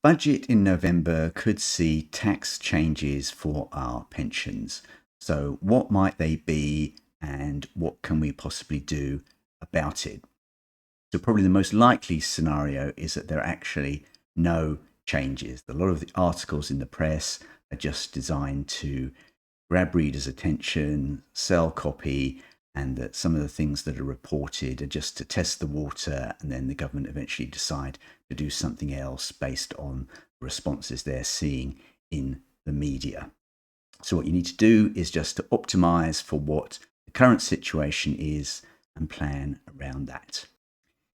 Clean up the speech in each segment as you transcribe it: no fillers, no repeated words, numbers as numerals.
Budget in November could see tax changes for our pensions. So what might they be and what can we possibly do about it? So probably the most likely scenario is that there are actually no changes. A lot of the articles in the press are just designed to grab readers' attention, sell copy, and that some of the things that are reported are just to test the water, and then the government eventually decide to do something else based on the responses they're seeing in the media. So what you need to do is just to optimize for what the current situation is and plan around that.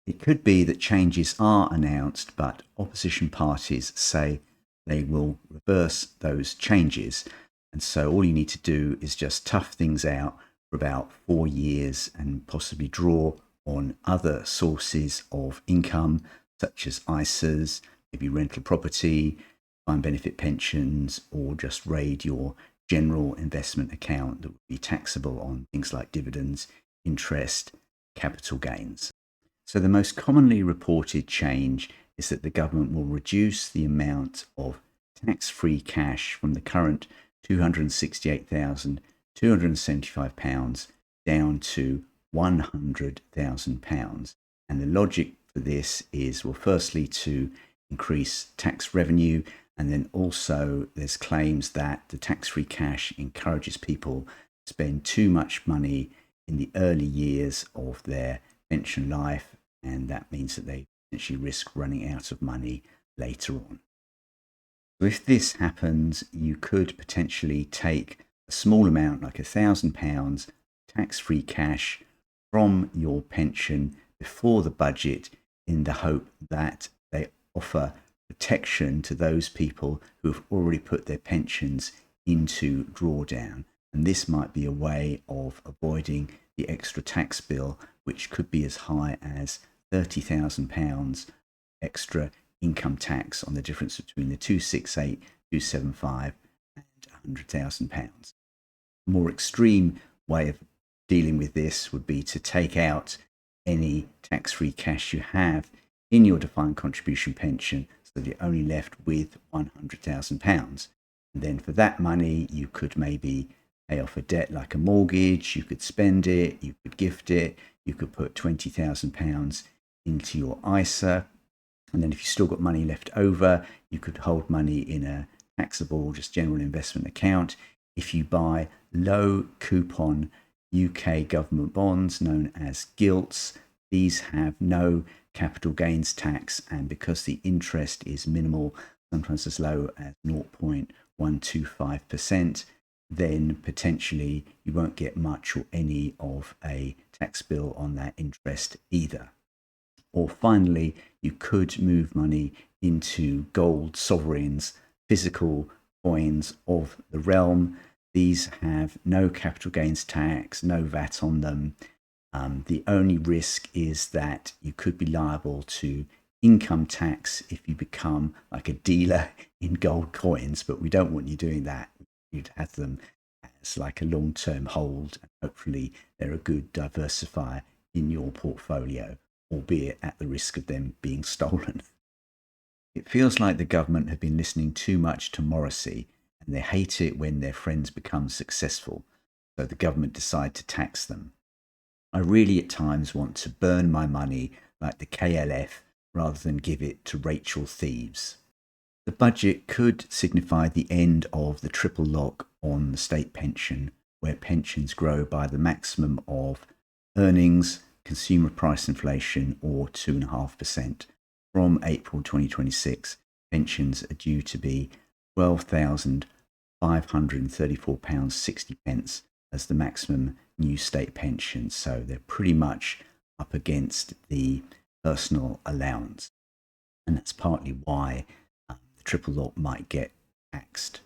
It could be that changes are announced, but opposition parties say they will reverse those changes. And so all you need to do is just tough things out for about 4 years and possibly draw on other sources of income, such as ISAs, maybe rental property, defined benefit pensions, or just raid your general investment account that would be taxable on things like dividends, interest, capital gains. So the most commonly reported change is that the government will reduce the amount of tax-free cash from the current £268,275 down to £100,000. And the logic for this is, well, firstly, to increase tax revenue, and then also there's claims that the tax-free cash encourages people to spend too much money in the early years of their pension life, and that means that they potentially risk running out of money later on. So if this happens, you could potentially take a small amount, like £1,000 tax-free cash from your pension before the budget, in the hope that they offer protection to those people who have already put their pensions into drawdown. And this might be a way of avoiding the extra tax bill, which could be as high as £30,000 extra income tax on the difference between the 268, 275 and £100,000. A more extreme way of dealing with this would be to take out any tax-free cash you have in your defined contribution pension, so that you're only left with £100,000. And then for that money, you could maybe pay off a debt like a mortgage, you could spend it, you could gift it, you could put £20,000 into your ISA. And then if you've still got money left over, you could hold money in a taxable, just general investment account. If you buy low coupon UK government bonds known as gilts, these have no capital gains tax, and because the interest is minimal, sometimes as low as 0.125%, then potentially you won't get much or any of a tax bill on that interest either. Or finally, you could move money into gold sovereigns, physical coins of the realm. These have no capital gains tax, no VAT on them. The only risk is that you could be liable to income tax if you become like a dealer in gold coins, but we don't want you doing that. You'd have them as like a long-term hold, and hopefully they're a good diversifier in your portfolio, albeit at the risk of them being stolen. It feels like the government have been listening too much to Morrissey, and they hate it when their friends become successful, so the government decide to tax them. I really at times want to burn my money like the KLF rather than give it to Rachel thieves. The budget could signify the end of the triple lock on the state pension, where pensions grow by the maximum of earnings, consumer price inflation, or 2.5%. From April 2026, pensions are due to be £12,534.60 as the maximum new state pension. So they're pretty much up against the personal allowance. And that's partly why the triple lock might get taxed.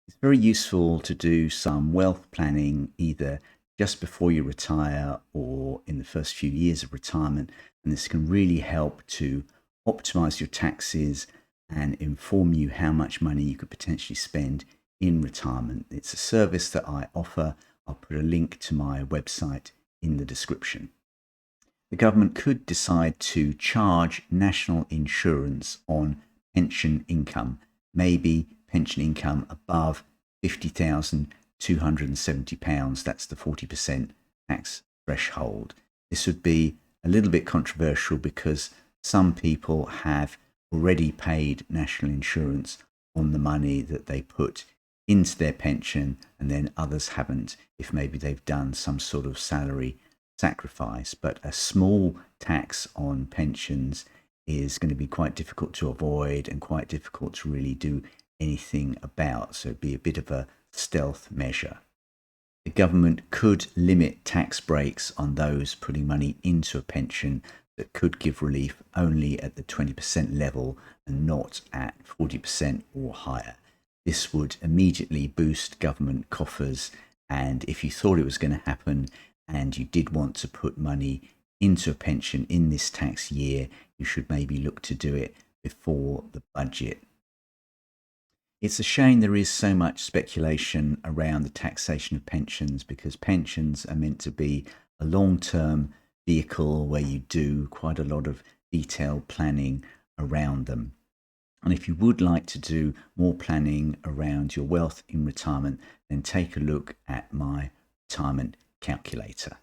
It's very useful to do some wealth planning either just before you retire or in the first few years of retirement. And this can really help to optimize your taxes and inform you how much money you could potentially spend in retirement. It's a service that I offer. I'll put a link to my website in the description. The government could decide to charge national insurance on pension income, maybe pension income above £50,270. That's the 40% tax threshold. This would be a little bit controversial because some people have already paid national insurance on the money that they put into their pension, and then others haven't, if maybe they've done some sort of salary sacrifice. But a small tax on pensions is going to be quite difficult to avoid and quite difficult to really do anything about. So it'd be a bit of a stealth measure. The government could limit tax breaks on those putting money into a pension that could give relief only at the 20% level and not at 40% or higher. This would immediately boost government coffers, and if you thought it was going to happen and you did want to put money into a pension in this tax year, you should maybe look to do it before the budget. It's a shame there is so much speculation around the taxation of pensions, because pensions are meant to be a long-term vehicle where you do quite a lot of detailed planning around them. And if you would like to do more planning around your wealth in retirement, then take a look at my retirement calculator.